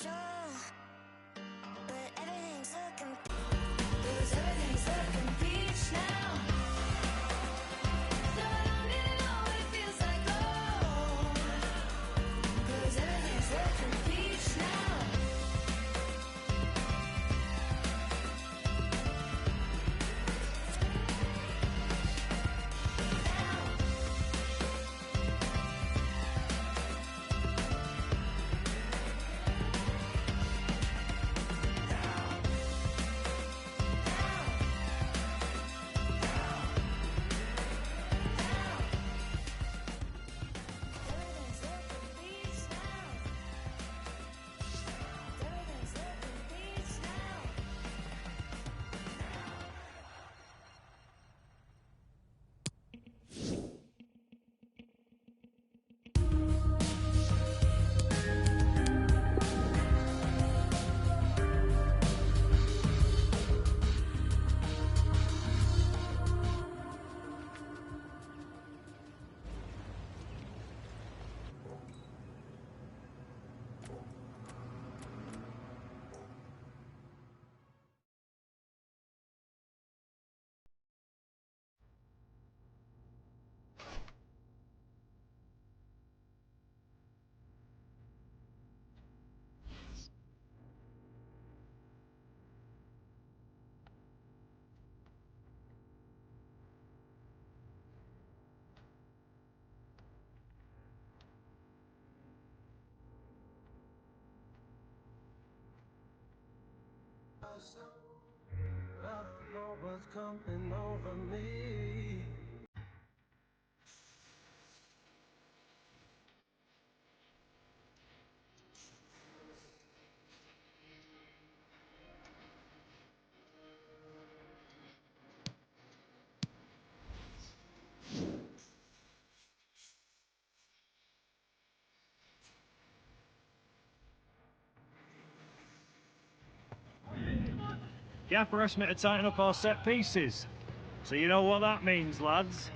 sure, but everything's looking, because everything's looking peach now. No, I don't really know what it feels like, oh, because everything's looking peach now. I don't know what's coming over me. Gaffer asked me to tighten up our set pieces, so you know what that means, lads.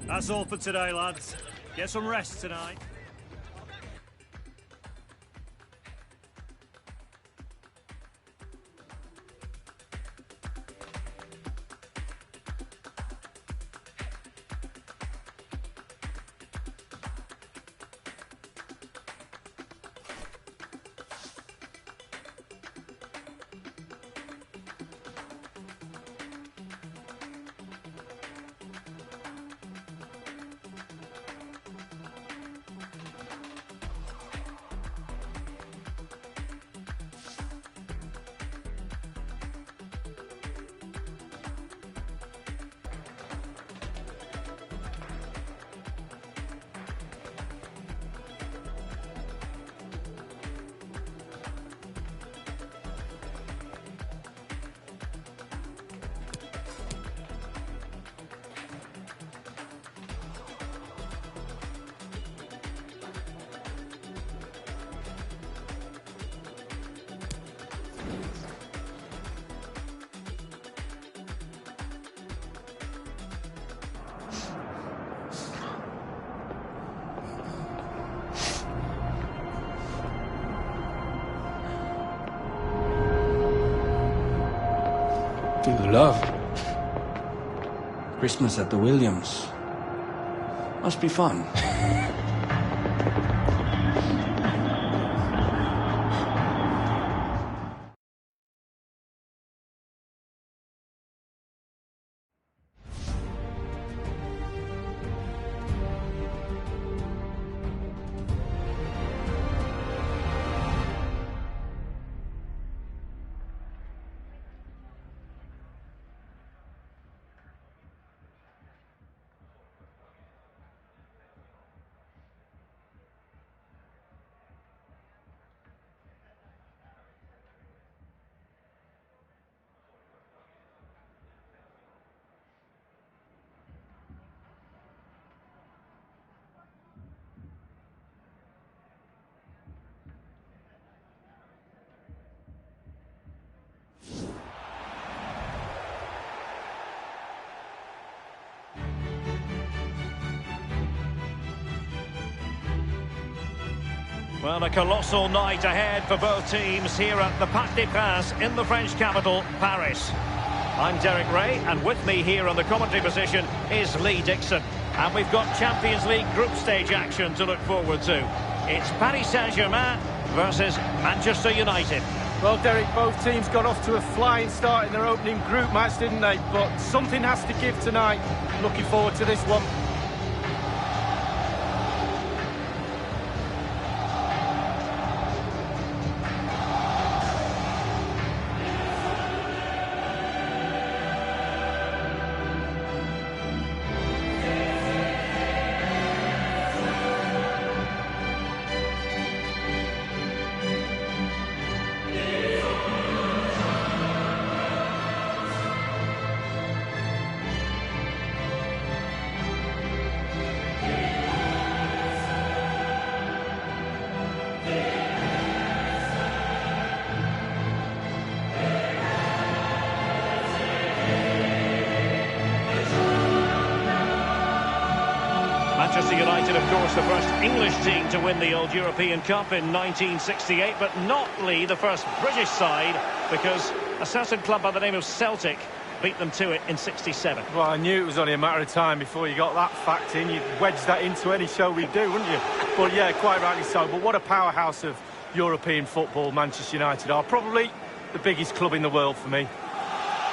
That's all for today, lads. Get some rest tonight. Ooh, love. Christmas at the Williams. Must be fun. Well, a colossal night ahead for both teams here at the Parc des Princes in the French capital, Paris. I'm Derek Ray, and with me here on the commentary position is Lee Dixon. And we've got Champions League group stage action to look forward to. It's Paris Saint-Germain versus Manchester United. Well, Derek, both teams got off to a flying start in their opening group match, didn't they? But something has to give tonight. Looking forward to this one. Manchester United, of course, the first English team to win the old European Cup in 1968, but not, Lee, the first British side, because a certain club by the name of Celtic beat them to it in 67. Well, I knew it was only a matter of time before you got that fact in. You'd wedge that into any show we do, wouldn't you? But yeah, quite rightly so. But what a powerhouse of European football Manchester United are. Probably the biggest club in the world for me.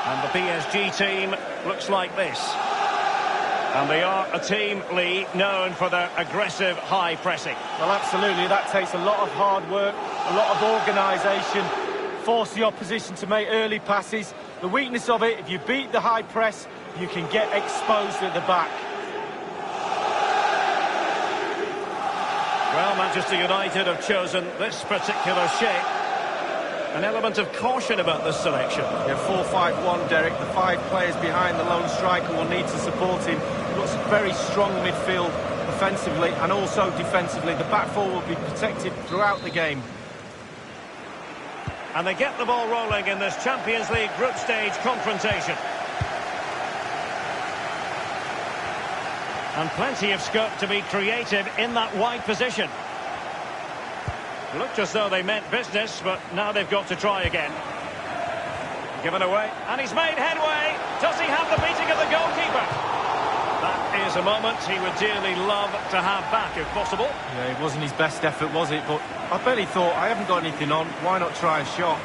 And the PSG team looks like this. And they are a team, Lee, known for their aggressive high pressing. Well, absolutely. That takes a lot of hard work, a lot of organisation, force the opposition to make early passes. The weakness of it, if you beat the high press, you can get exposed at the back. Well, Manchester United have chosen this particular shape. An element of caution about this selection. Yeah, 4-5-1, Derek. The 5 players behind the lone striker will need to support him. Looks very strong midfield offensively and also defensively. The back four will be protected throughout the game. And they get the ball rolling in this Champions League group stage confrontation. And plenty of scope to be creative in that wide position. Looked as though they meant business, but now they've got to try again. Given away, and he's made headway. Does he have the beating of the goalkeeper? That is a moment he would dearly love to have back, if possible. Yeah, it wasn't his best effort, was it? But I bet he thought, I haven't got anything on, why not try a shot?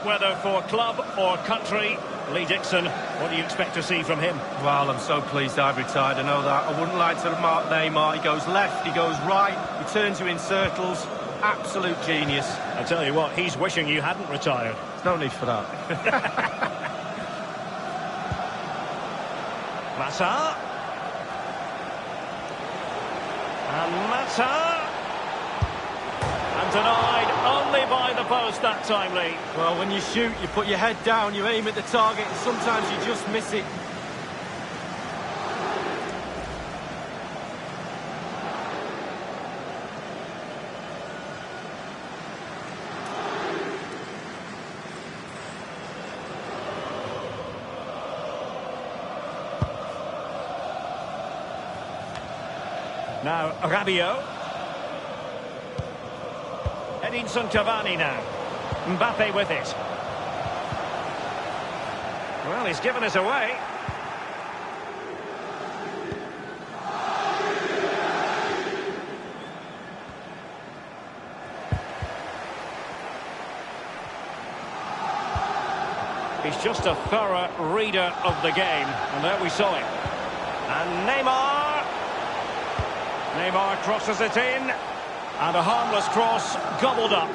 Whether for club or country, Lee Dixon, what do you expect to see from him? Well, I'm so pleased I've retired, I know that. I wouldn't like to remark Neymar. He goes left, he goes right, he turns you in circles. Absolute genius. I tell you what, he's wishing you hadn't retired. There's no need for that. Mata. And Mata. And denied only by the post that time, Lee. Well, when you shoot, you put your head down, you aim at the target, and sometimes you just miss it. Now, Rabiot. Edinson Cavani now. Mbappe with it. Well, he's given us away. He's just a thorough reader of the game. And there we saw it. And Neymar. Neymar crosses it in. And a harmless cross gobbled up.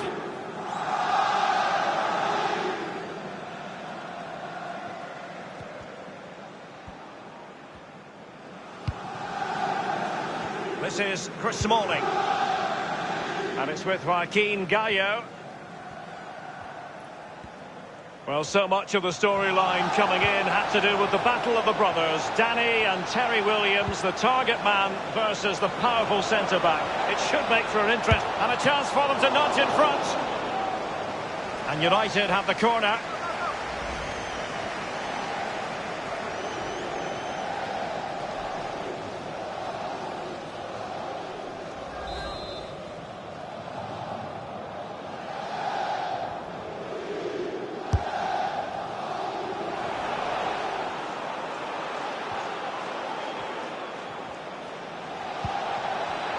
This is Chris Smalling. And it's with Joaquin Gallo. Well, so much of the storyline coming in had to do with the battle of the brothers, Danny and Terry Williams, the target man versus the powerful centre-back. It should make for an interest and a chance for them to nudge in front. And United have the corner.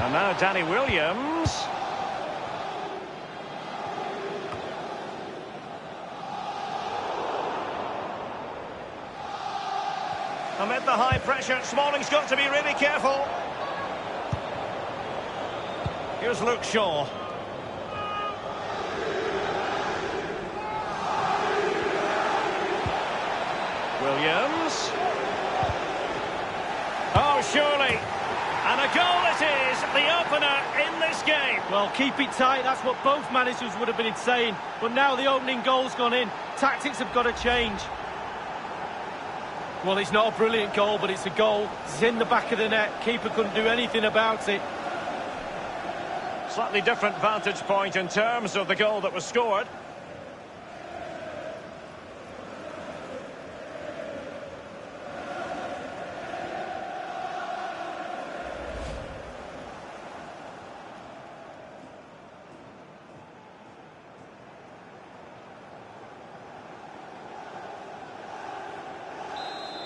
And now Danny Williams. Amid the high pressure, Smalling's got to be really careful. Here's Luke Shaw. Williams. Oh, surely. And a goal it is, the opener in this game. Well, keep it tight, that's what both managers would have been saying. But now the opening goal's gone in. Tactics have got to change. Well, it's not a brilliant goal, but it's a goal. It's in the back of the net. Keeper couldn't do anything about it. Slightly different vantage point in terms of the goal that was scored.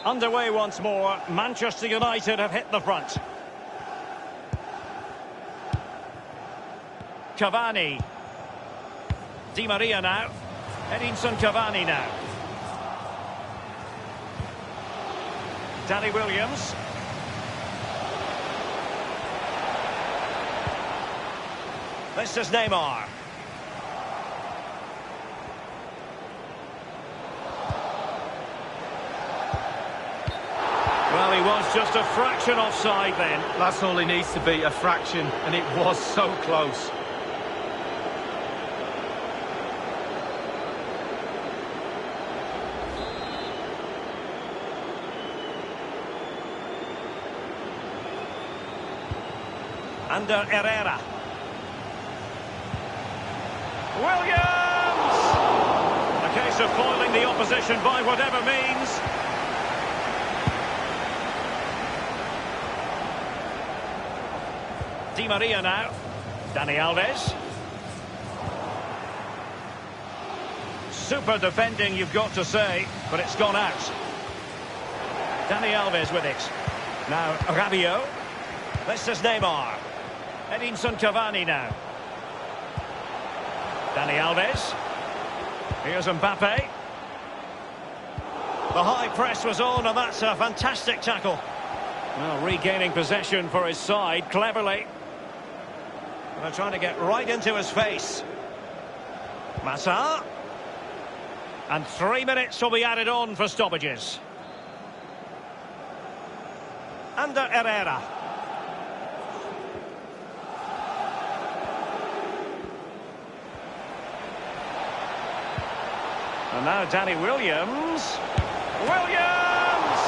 Underway once more. Manchester United have hit the front. Cavani. Di Maria now. Edinson Cavani now. Danny Williams. This is Neymar. Well, he was just a fraction offside then. That's all he needs to be, a fraction, and it was so close. Under Herrera. Williams! A case of foiling the opposition by whatever means. Di Maria now. Dani Alves. Super defending, you've got to say, but it's gone out. Dani Alves with it. Now Rabiot. This is Neymar. Edinson Cavani now. Dani Alves. Here's Mbappe. The high press was on, and that's a fantastic tackle. Well, regaining possession for his side cleverly. They're trying to get right into his face. Massa. And 3 minutes will be added on for stoppages. Under Herrera. And now Danny Williams. Williams!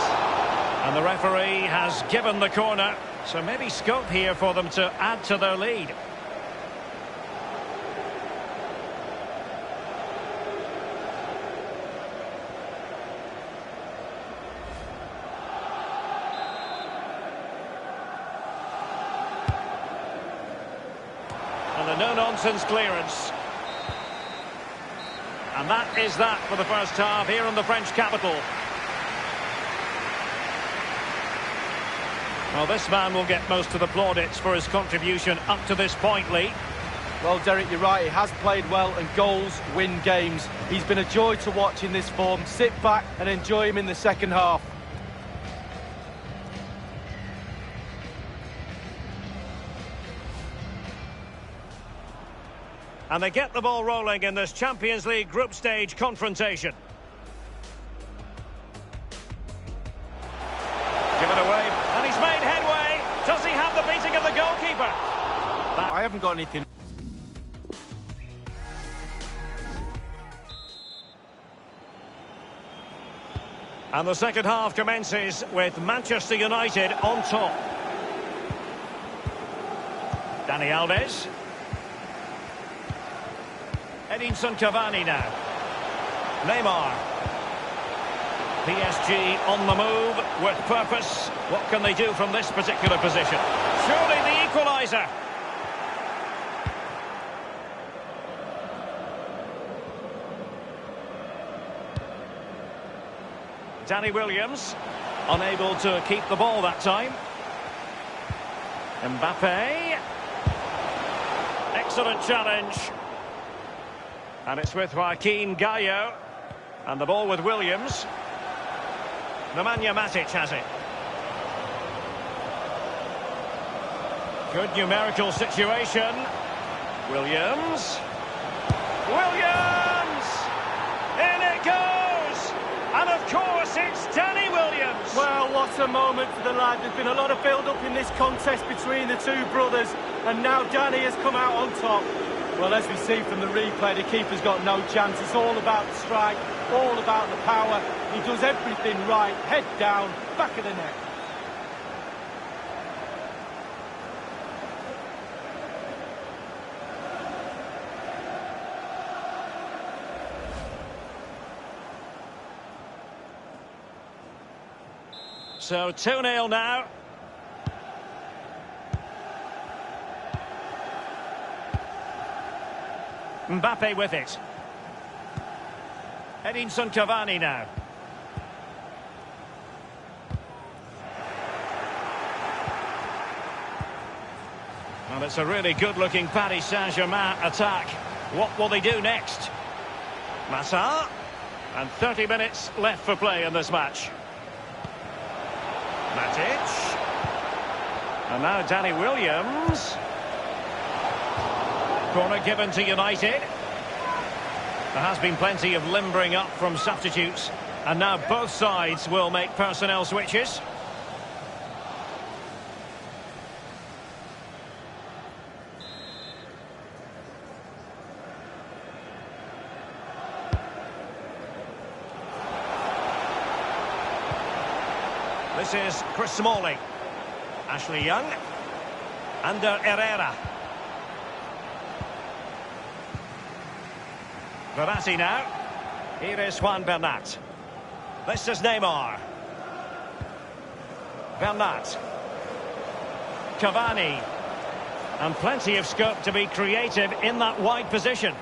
And the referee has given the corner. So maybe scope here for them to add to their lead. no-nonsense clearance. And that is that for the first half here in the French capital. Well, this man will get most of the plaudits for his contribution up to this point, Lee. Well, Derek, you're right. He has played well, and goals win games. He's been a joy to watch in this form. Sit back and enjoy him in the second half. And they get the ball rolling in this Champions League group stage confrontation. Give it away, and he's made headway. Does he have the beating of the goalkeeper? I haven't got anything. And the second half commences with Manchester United on top. Dani Alves. Edinson Cavani now. Neymar. PSG on the move with purpose. What can they do from this particular position? Surely the equaliser. Danny Williams, unable to keep the ball that time. Mbappe. Excellent challenge. And it's with Joaquin Gallo. And the ball with Williams. Nemanja Matic has it. Good numerical situation. Williams. Williams! In it goes! And of course it's Danny Williams. Well, what a moment for the lad. There's been a lot of build-up in this contest between the two brothers, and now Danny has come out on top. Well, as we see from the replay, the keeper's got no chance. It's all about the strike, all about the power. He does everything right. Head down, back of the net. So 2-0 now. Mbappe with it. Edinson Cavani now. Well, it's a really good-looking Paris Saint-Germain attack. What will they do next? Massa. And 30 minutes left for play in this match. Matic. And now Danny Williams. Corner given to United. There has been plenty of limbering up from substitutes. And now both sides will make personnel switches. This is Chris Smalling. Ashley Young. Ander Herrera. Verratti now. Here is Juan Bernat. This is Neymar. Bernat. Cavani. And plenty of scope to be creative in that wide position.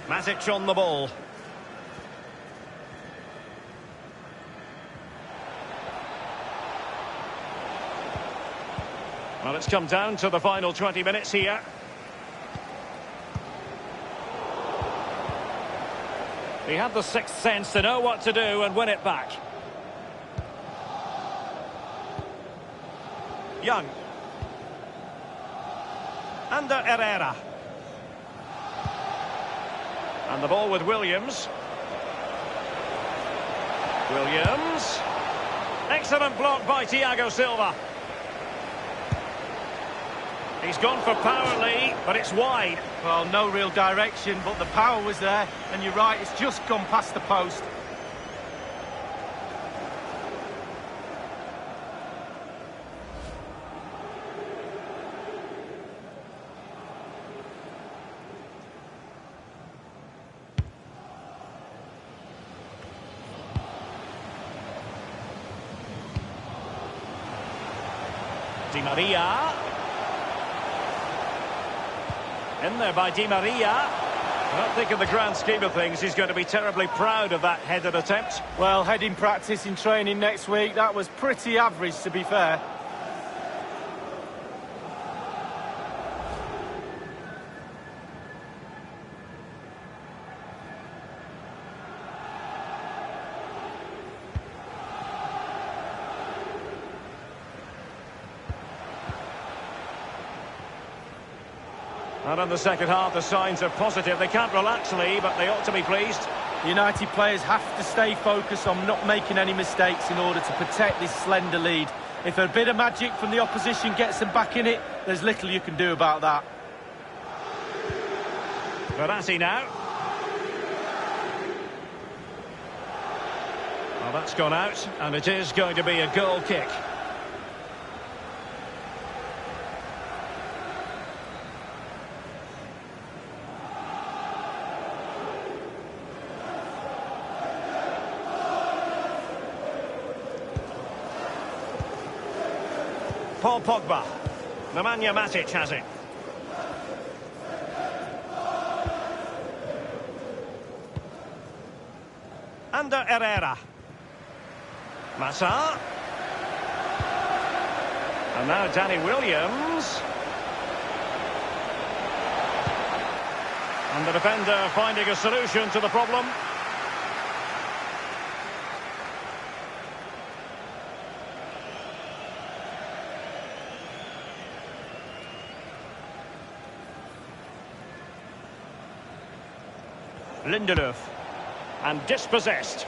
Matic on the ball. Well, it's come down to the final 20 minutes here. He had the sixth sense to know what to do and win it back. Young. Ander Herrera. And the ball with Williams. Williams. Excellent block by Thiago Silva. He's gone for power, Lee, but it's wide. Well, no real direction, but the power was there. And you're right, it's just gone past the post. Di Maria. In there by Di Maria. I don't think in the grand scheme of things he's going to be terribly proud of that headed attempt. Well, heading practice in training next week, that was pretty average, to be fair. And in the second half, the signs are positive. They can't relax, Lee, but they ought to be pleased. United players have to stay focused on not making any mistakes in order to protect this slender lead. If a bit of magic from the opposition gets them back in it, there's little you can do about that. Verratti now. Well, that's gone out, and it is going to be a goal kick. Paul Pogba. Nemanja Matic has it. Ander Herrera. Massa. And now Danny Williams. And the defender finding a solution to the problem. Lindelöf. And dispossessed.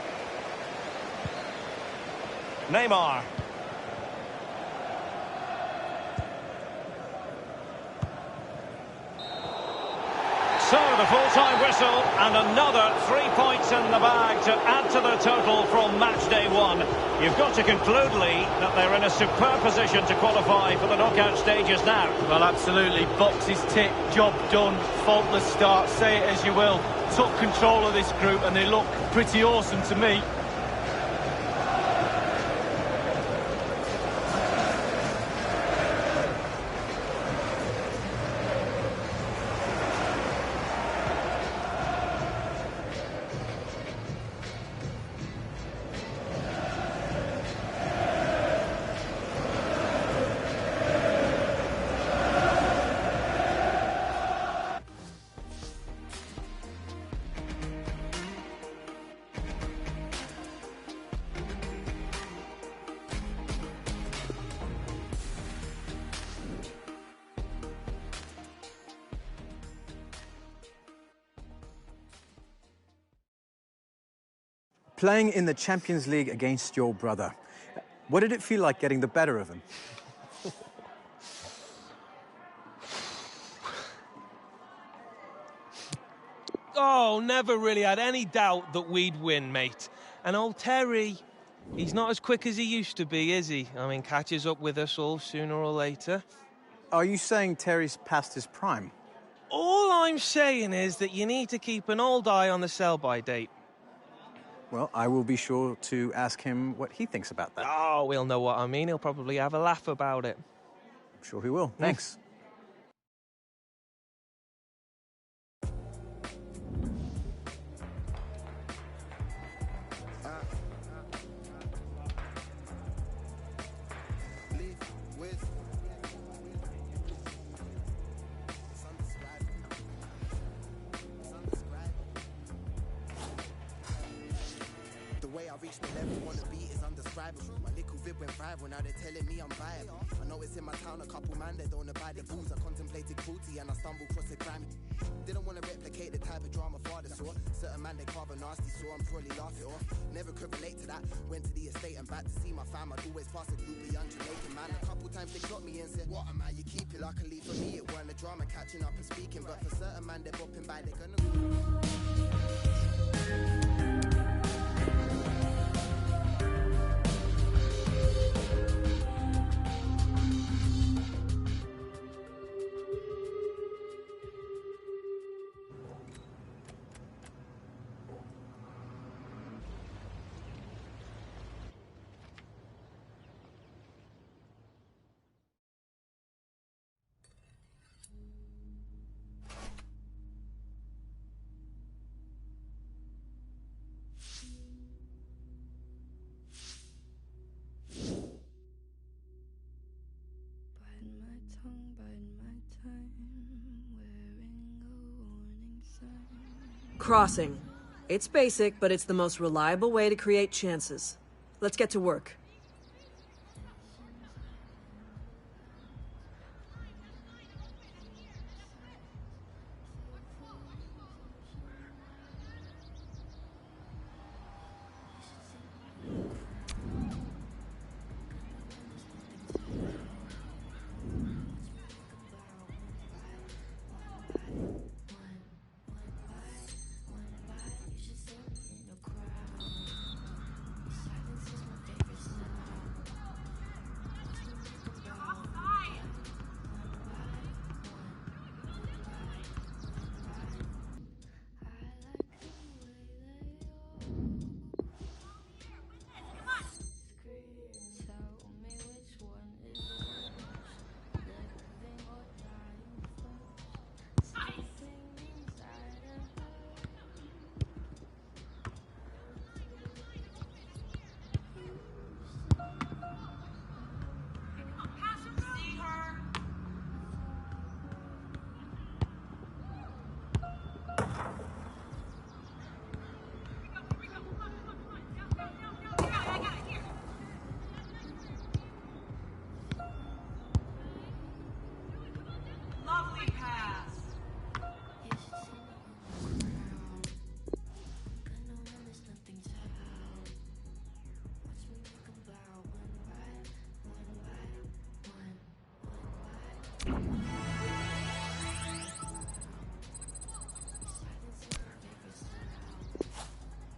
Neymar. So the full-time whistle and another 3 points in the bag to add to the total from match day one. You've got to conclude, Lee, that they're in a superb position to qualify for the knockout stages now. Well, absolutely. Boxes tick, job done, faultless start, say it as you will. Took control of this group and they look pretty awesome to me. Playing in the Champions League against your brother, what did it feel like getting the better of him? Oh, never really had any doubt that we'd win, mate. And old Terry, he's not as quick as he used to be, is he? I mean, catches up with us all sooner or later. Are you saying Terry's past his prime? All I'm saying is that you need to keep an old eye on the sell-by date. Well, I will be sure to ask him what he thinks about that. Oh, he'll know what I mean. He'll probably have a laugh about it. I'm sure he will. Thanks. Reach the level wanna be is undescribable. My little vid went viral, now they're telling me I'm viable. I know it's in my town, a couple man that don't abide the rules. I contemplated cruelty and I stumbled across a crime. Didn't wanna replicate the type of drama father saw. Certain man they carve a nasty, so I'm probably laugh it off. Never could relate to that. Went to the estate and back to see my fam. I'd always pass a groupie young Jamaican man. A couple times they clocked me and said, "What am I? You keep it luckily for me. It weren't a drama catching up and speaking, but for certain man they're bopping by, they're gonna. Crossing. It's basic, but it's the most reliable way to create chances. Let's get to work.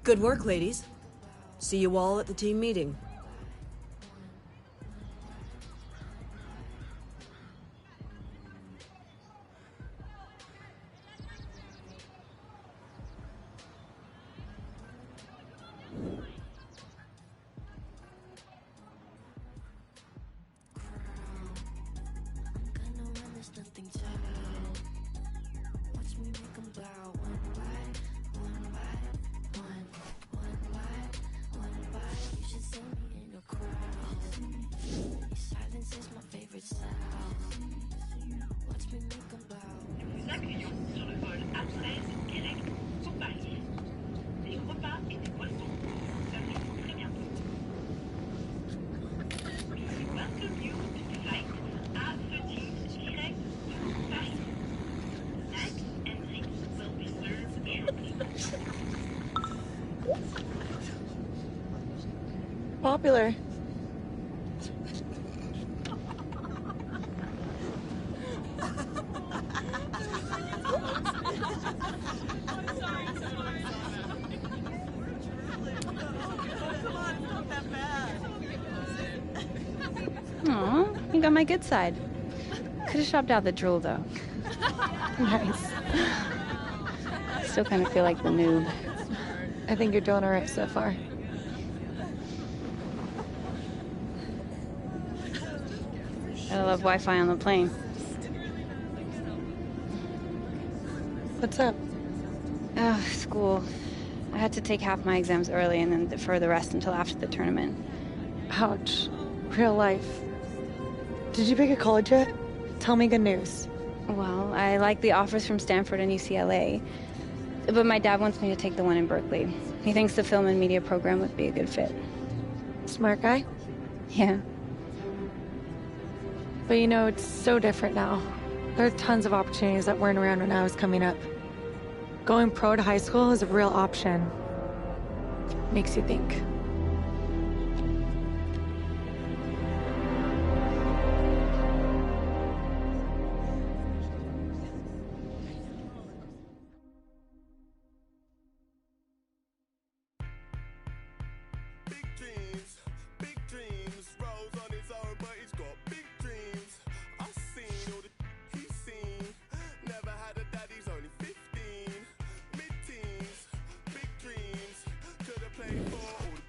Good work, ladies. See you all at the team meeting. Popular. Aw, you got my good side. Could have shopped out the drool, though. Nice. Still kind of feel like the noob. I think you're doing all right so far. I love Wi-Fi on the plane. What's up? Oh, school. I had to take half my exams early and then defer the rest until after the tournament. Ouch. Real life. Did you pick a college yet? Tell me good news. Well, I like the offers from Stanford and UCLA, but my dad wants me to take the one in Berkeley. He thinks the film and media program would be a good fit. Smart guy? Yeah. But you know, it's so different now. There are tons of opportunities that weren't around when I was coming up. Going pro to high school is a real option. Makes you think. Play for all the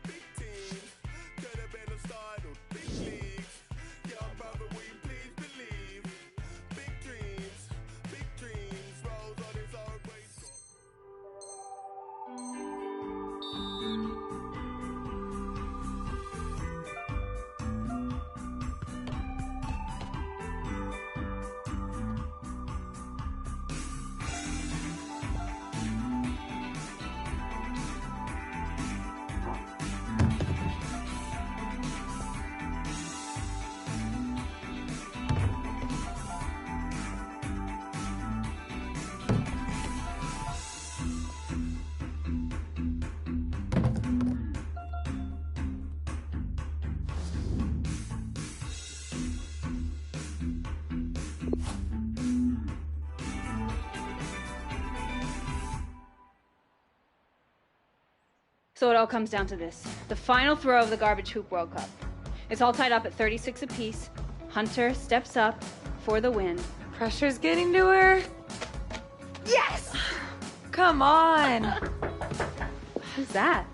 So it all comes down to this. The final throw of the Garbage Hoop World Cup. It's all tied up at 36 apiece. Hunter steps up for the win. Pressure's getting to her. Yes! Come on. Who's that?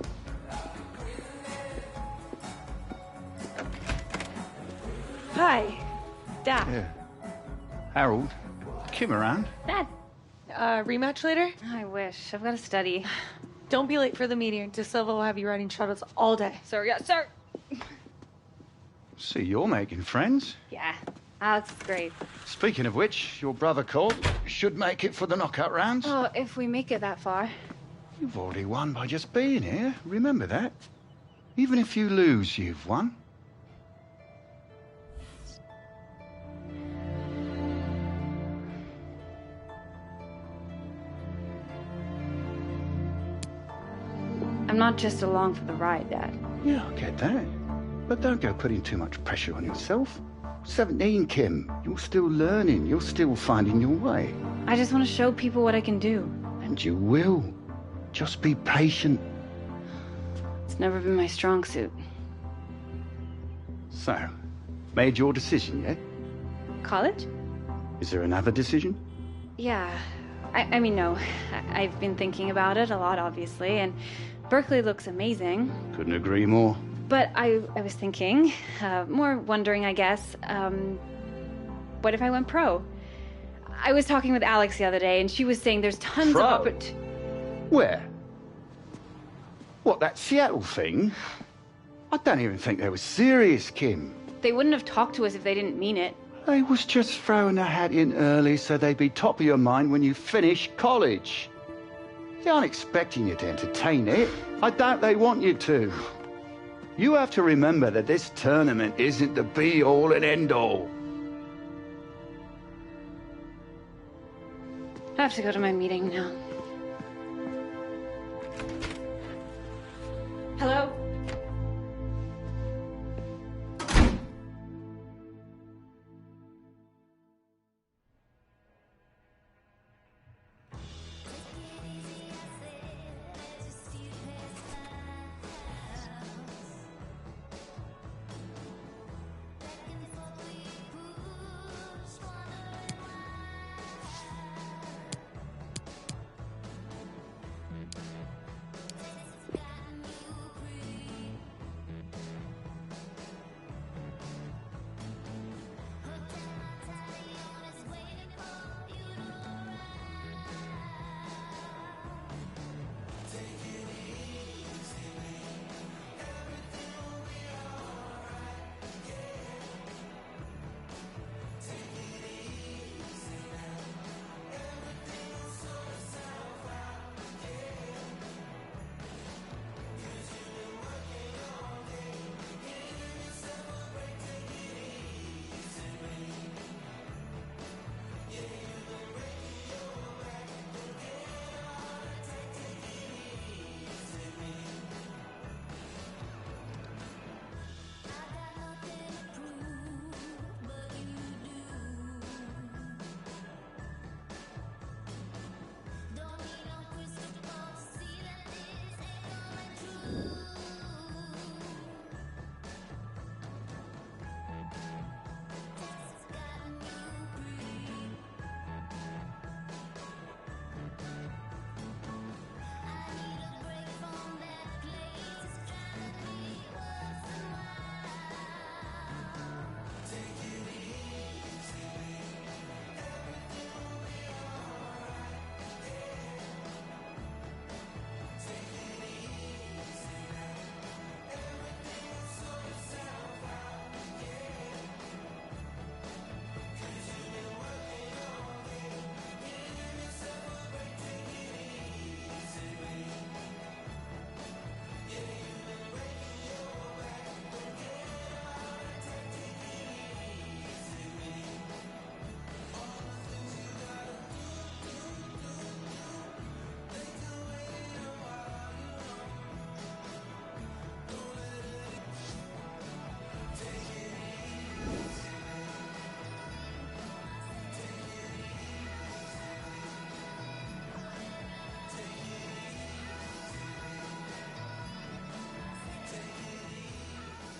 Hi, Dad. Yeah. Harold, Kim around? Dad. Rematch later? I wish. I've got to study. Don't be late for the meeting. De Silva will have you riding shuttles all day. Sir, yes, sir. See, you're making friends. Yeah, Alex is great. Speaking of which, your brother Colt should make it for the knockout rounds. Oh, if we make it that far. You've already won by just being here. Remember that. Even if you lose, you've won. I'm not just along for the ride, Dad. Yeah, I get that. But don't go putting too much pressure on yourself. 17, Kim. You're still learning. You're still finding your way. I just want to show people what I can do. And you will. Just be patient. It's never been my strong suit. So, made your decision yet? College? Is there another decision? Yeah. I mean, no. I've been thinking about it a lot, obviously, and Berkeley looks amazing. Couldn't agree more. But I was thinking, more wondering, I guess, what if I went pro? I was talking with Alex the other day, and she was saying there's tons of opportunities. Where? What, that Seattle thing? I don't even think they were serious, Kim. They wouldn't have talked to us if they didn't mean it. They was just throwing a hat in early so they'd be top of your mind when you finish college. They aren't expecting you to entertain it. I doubt they want you to. You have to remember that this tournament isn't the be-all and end-all. I have to go to my meeting now. Hello?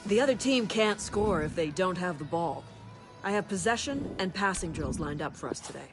The other team can't score if they don't have the ball. I have possession and passing drills lined up for us today.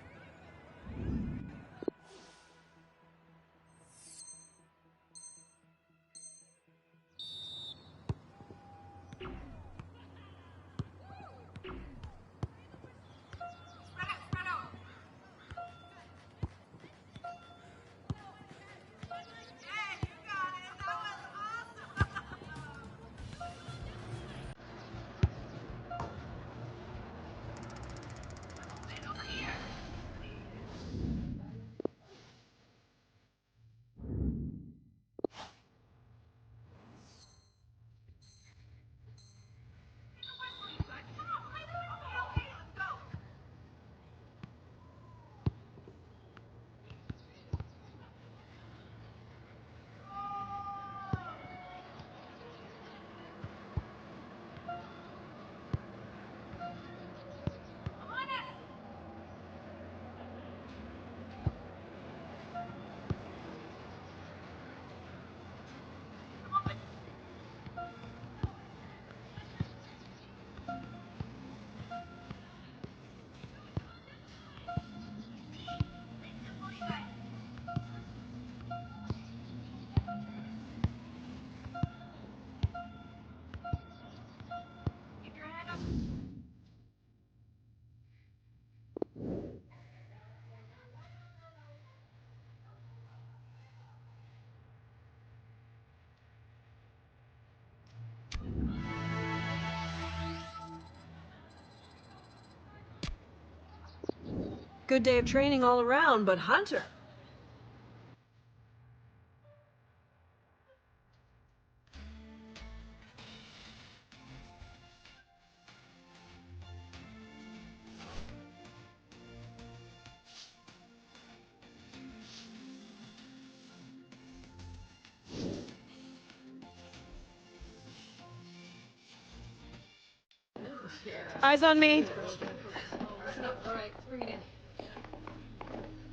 Good day of training all around, but Hunter... Eyes on me.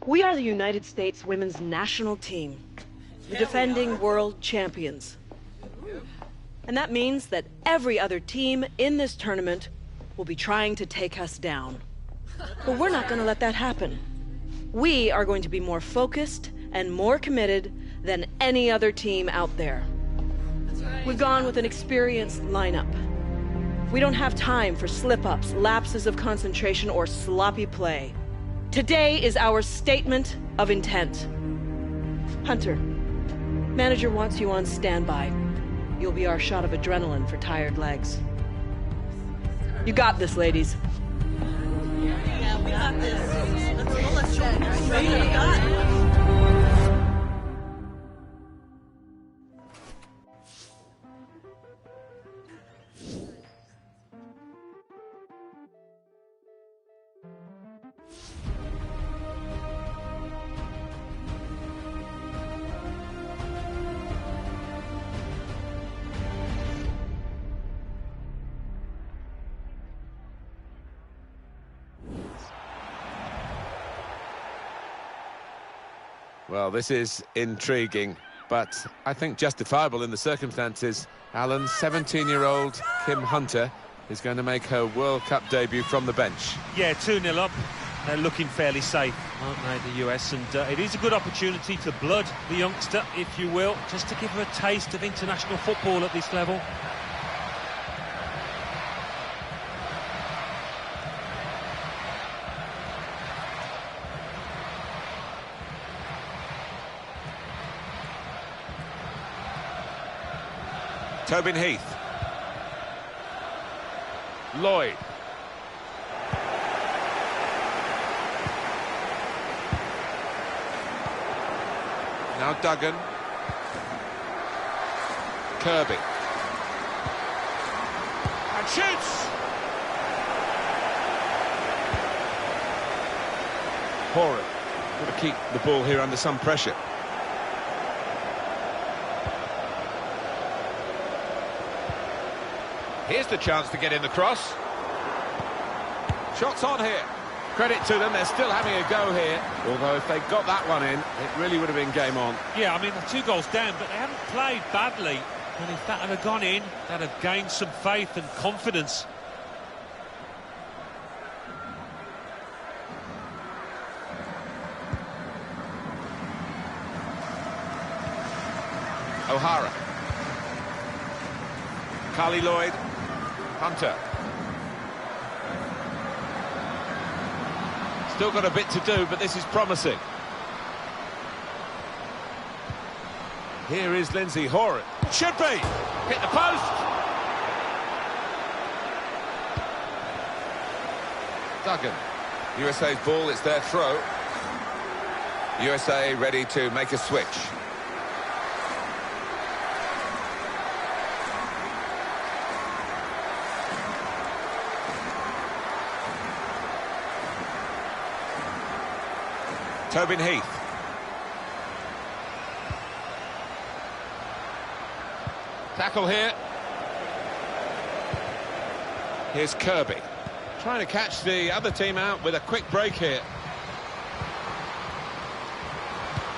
We are the United States women's national team, the defending world champions. And that means that every other team in this tournament will be trying to take us down. But we're not going to let that happen. We are going to be more focused and more committed than any other team out there. We've gone with an experienced lineup. We don't have time for slip-ups, lapses of concentration, or sloppy play. Today is our statement of intent. Hunter, manager wants you on standby. You'll be our shot of adrenaline for tired legs. You got this, ladies. Yeah, we got this. Let's go. Well, this is intriguing, but I think justifiable in the circumstances. Alan, 17-year-old Kim Hunter is going to make her World Cup debut from the bench. Yeah, 2-0 up. They're looking fairly safe, aren't they, the US? And it is a good opportunity to blood the youngster, if you will, just to give her a taste of international football at this level. Tobin Heath. Lloyd. Now Duggan. Kirby. And shoots! Horan. Got to keep the ball here under some pressure. Here's the chance to get in the cross. Shots on here. Credit to them, they're still having a go here. Although if they got that one in, it really would have been game on. Yeah, I mean, they're 2 goals down, but they haven't played badly. And if that had gone in, that'd have gained some faith and confidence. O'Hara. Carly Lloyd. Hunter. Still got a bit to do, but this is promising. Here is Lindsay Horan. Should be! Hit the post! Duggan. USA's ball, it's their throw. USA ready to make a switch. Tobin Heath. Tackle here. Here's Kirby. Trying to catch the other team out with a quick break here.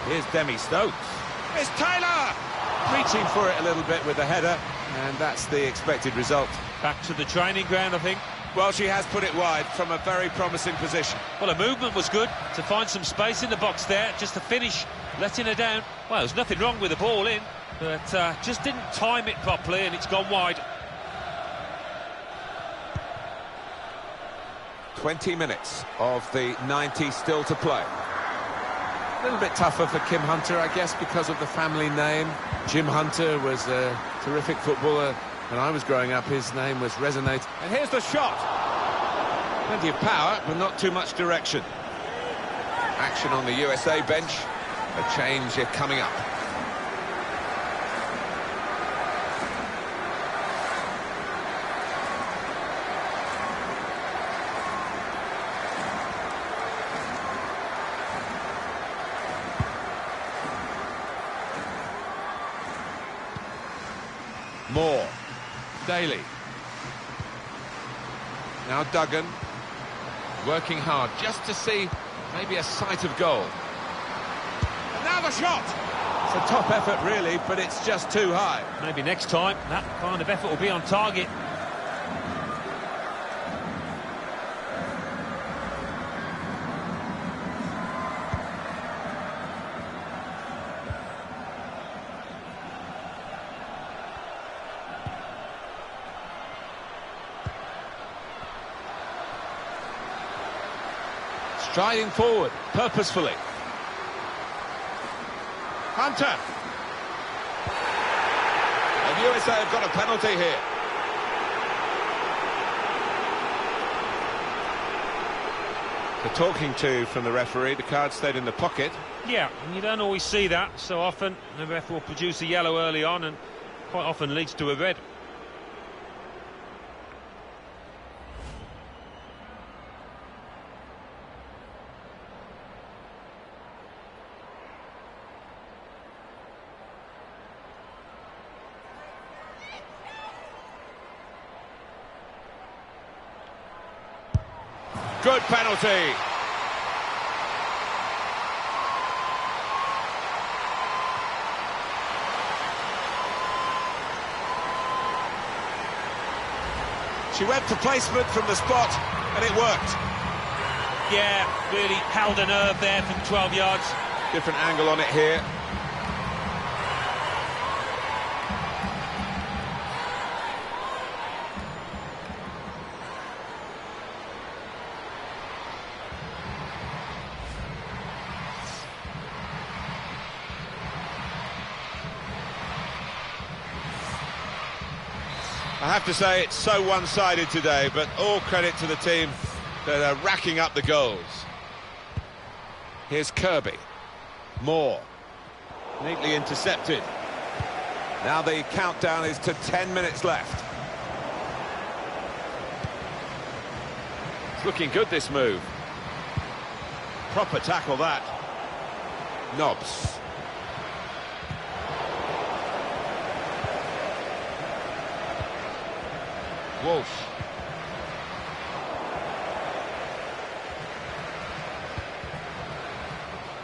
Here's Demi Stokes. It's Taylor! Reaching for it a little bit with the header, and that's the expected result. Back to the training ground, I think. Well, she has put it wide from a very promising position. Well, the movement was good to find some space in the box there, just to finish, letting her down. Well, there's nothing wrong with the ball in, but just didn't time it properly, and it's gone wide. 20 minutes of the 90 still to play. A little bit tougher for Kim Hunter, I guess, because of the family name. Jim Hunter was a terrific footballer. When I was growing up, his name was resonating. And here's the shot. Plenty of power, but not too much direction. Action on the USA bench. A change coming up. Moore. Daly. Now Duggan. Working hard just to see maybe a sight of goal. And now the shot! It's a top effort really, but it's just too high. Maybe next time that kind of effort will be on target. Striding forward, purposefully. Hunter. And USA have got a penalty here. The talking to from the referee, the card stayed in the pocket. Yeah, and you don't always see that so often. The ref will produce a yellow early on and quite often leads to a red. Good penalty. She went for placement from the spot, and it worked. Yeah, really held a nerve there from 12 yards. Different angle on it here. I have to say it's so one-sided today, but all credit to the team that are racking up the goals. Here's Kirby. Moore. Neatly intercepted. Now the countdown is to 10 minutes left. It's looking good, this move. Proper tackle, that. Nobbs. Walsh.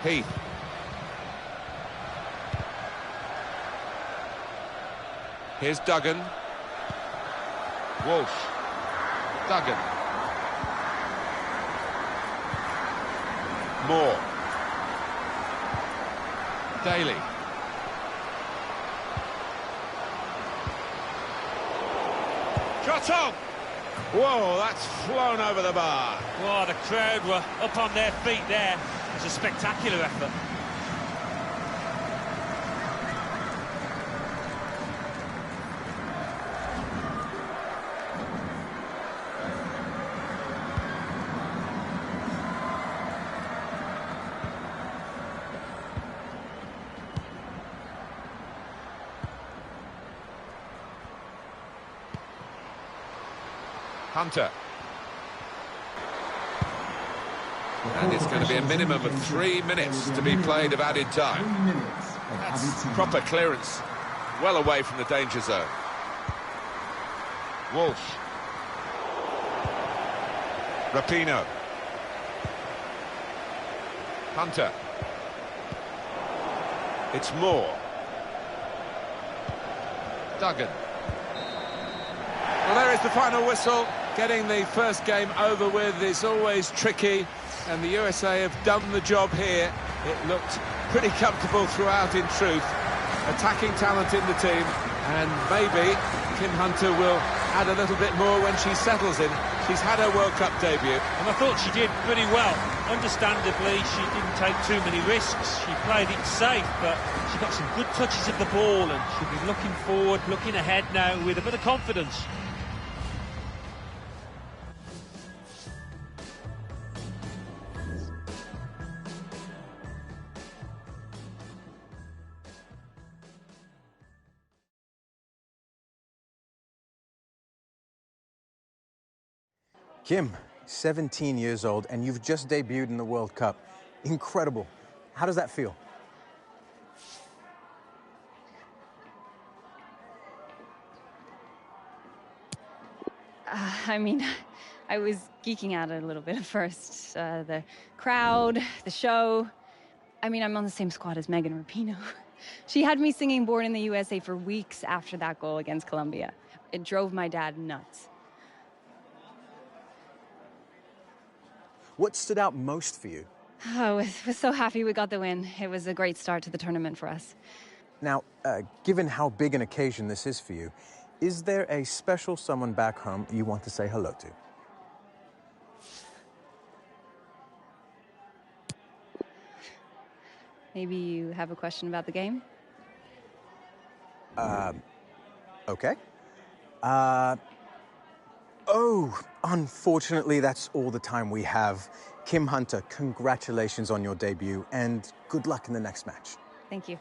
Heath. Here's Duggan. Walsh. Duggan. Moore. Daly. Shot on! Whoa, that's flown over the bar. Oh, the crowd were up on their feet there. It was a spectacular effort. Hunter. And it's going to be a minimum of 3 minutes to be played of added time. That's proper clearance, well away from the danger zone. Walsh. Rapinoe. Hunter. It's Moore. Duggan. Well, there is the final whistle. Getting the first game over with is always tricky, and the USA have done the job here. It looked pretty comfortable throughout, in truth. Attacking talent in the team, and maybe Kim Hunter will add a little bit more when she settles in. She's had her World Cup debut. And I thought she did pretty well. Understandably, she didn't take too many risks. She played it safe, but she got some good touches of the ball, and she'll be looking forward, looking ahead now with a bit of confidence. Kim, 17 years old, and you've just debuted in the World Cup. Incredible. How does that feel? I mean, I was geeking out a little bit at first. The crowd, the show. I mean, I'm on the same squad as Megan Rapinoe. She had me singing Born in the USA for weeks after that goal against Colombia. It drove my dad nuts. What stood out most for you? Oh, I was so happy we got the win. It was a great start to the tournament for us. Now, given how big an occasion this is for you, is there a special someone back home you want to say hello to? Maybe you have a question about the game? Okay. Oh, unfortunately, that's all the time we have. Kim Hunter, congratulations on your debut, and good luck in the next match. Thank you.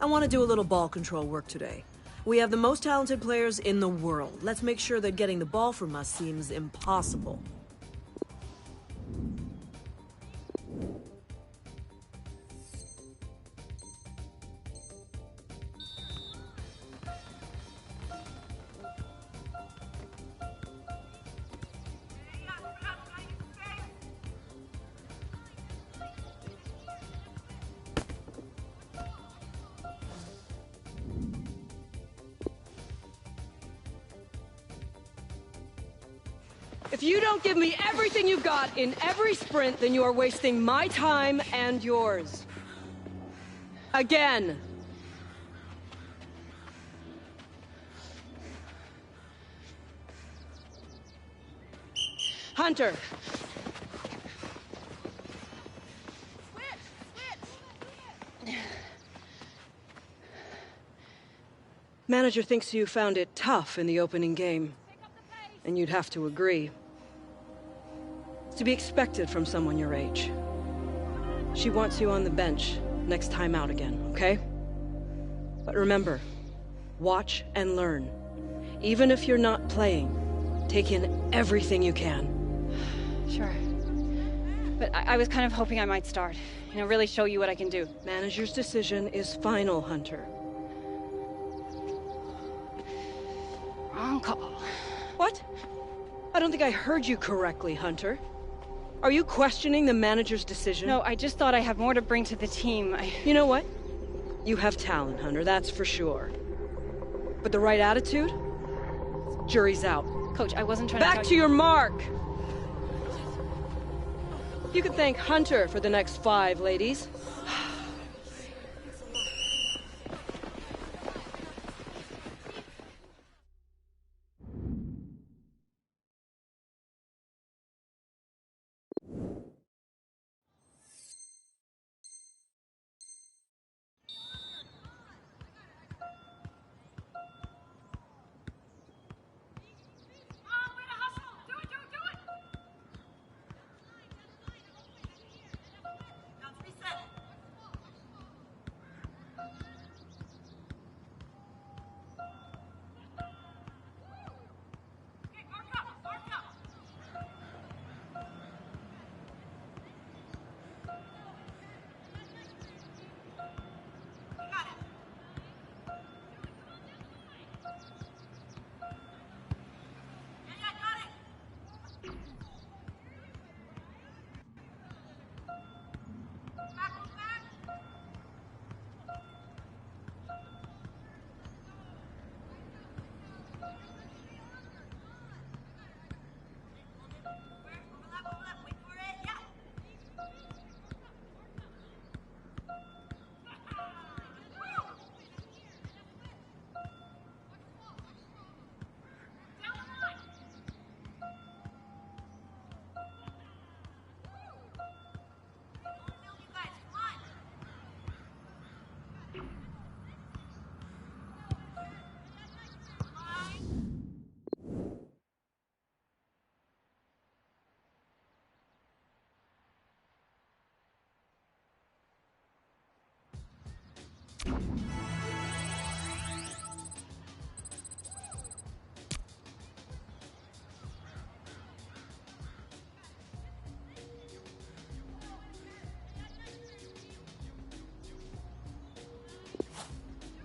I want to do a little ball control work today. We have the most talented players in the world. Let's make sure that getting the ball from us seems impossible. If you don't give me everything you've got in every sprint, then you are wasting my time and yours. Again. Hunter. Manager thinks you found it tough in the opening game. And you'd have to agree. It's to be expected from someone your age. She wants you on the bench next time out again, okay? But remember, watch and learn. Even if you're not playing, take in everything you can. Sure. But I was kind of hoping I might start. You know, really show you what I can do. Manager's decision is final, Hunter. Wrong call. What? I don't think I heard you correctly, Hunter. Are you questioning the manager's decision? No, I just thought I have more to bring to the team. You know what? You have talent, Hunter, that's for sure. But the right attitude? Jury's out. Coach, I wasn't trying Back to your mark! You can thank Hunter for the next 5, ladies.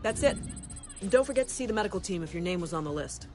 That's it. And don't forget to see the medical team if your name was on the list.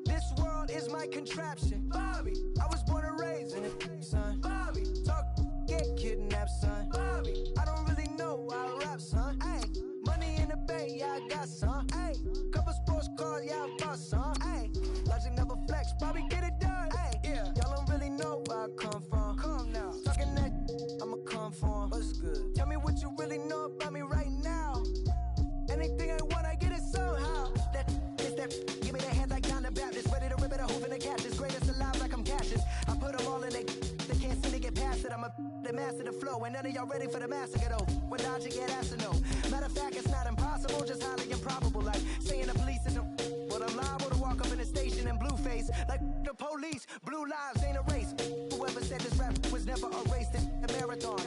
This world is my contraption. Bobby, I was born and raised in it, son. Bobby, talk, get kidnapped, son. Bobby, I don't really know how I rap, son. Ay, money in the bay, yeah, I got some. Ay, couple sports cars, yeah, I bought some. Ay, logic never flex. Bobby they master the flow. And none of y'all ready for the massacre though. Without you get asked to know. Matter of fact, it's not impossible, just highly improbable. Like saying the police isn't. But I'm liable to walk up in the station in blue face. Like the police, blue lives ain't a race. Whoever said this rap was never erased. It's a marathon,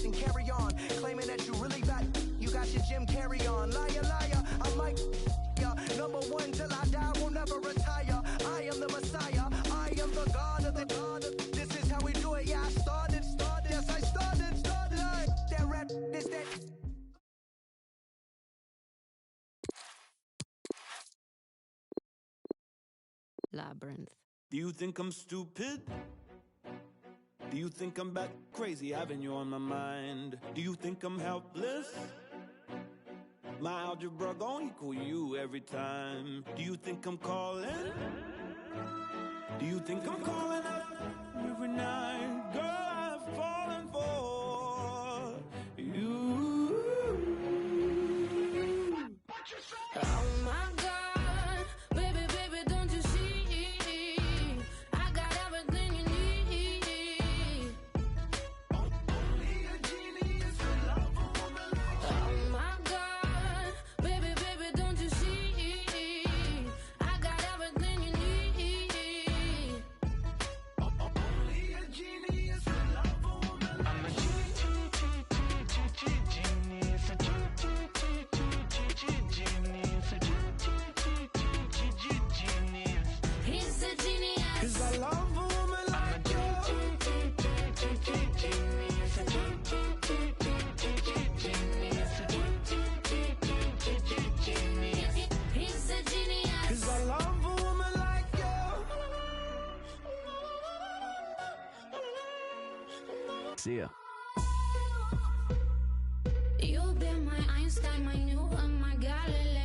and carry on. Claiming that you really got, you got your Jim Carrey on. Liar, liar, I'm like, yeah. Number one till I die, will never retire. I am the Messiah, I am the God of the God. This is how we do it, yeah, I started, yes, I started, like, that rap, this, that. Labyrinth. Do you think I'm stupid? Do you think I'm back crazy, having you on my mind? Do you think I'm helpless? My algebra gon' equal you every time. Do you think I'm calling? Do you think I'm calling up every night? Girl, I've fallen for you. Oh my God, baby, baby, don't you see? I got everything you need. Only a genius could love a woman like you. Oh my God, baby, baby, don't you see? I got everything you need. Only a genius could love a woman like you. I'm a genius, a genius. He's a genius. 'Cause I love a woman like you. He's a genius. 'Cause I love a woman like you. See ya. You've been my Einstein, my Newton, my Galileo.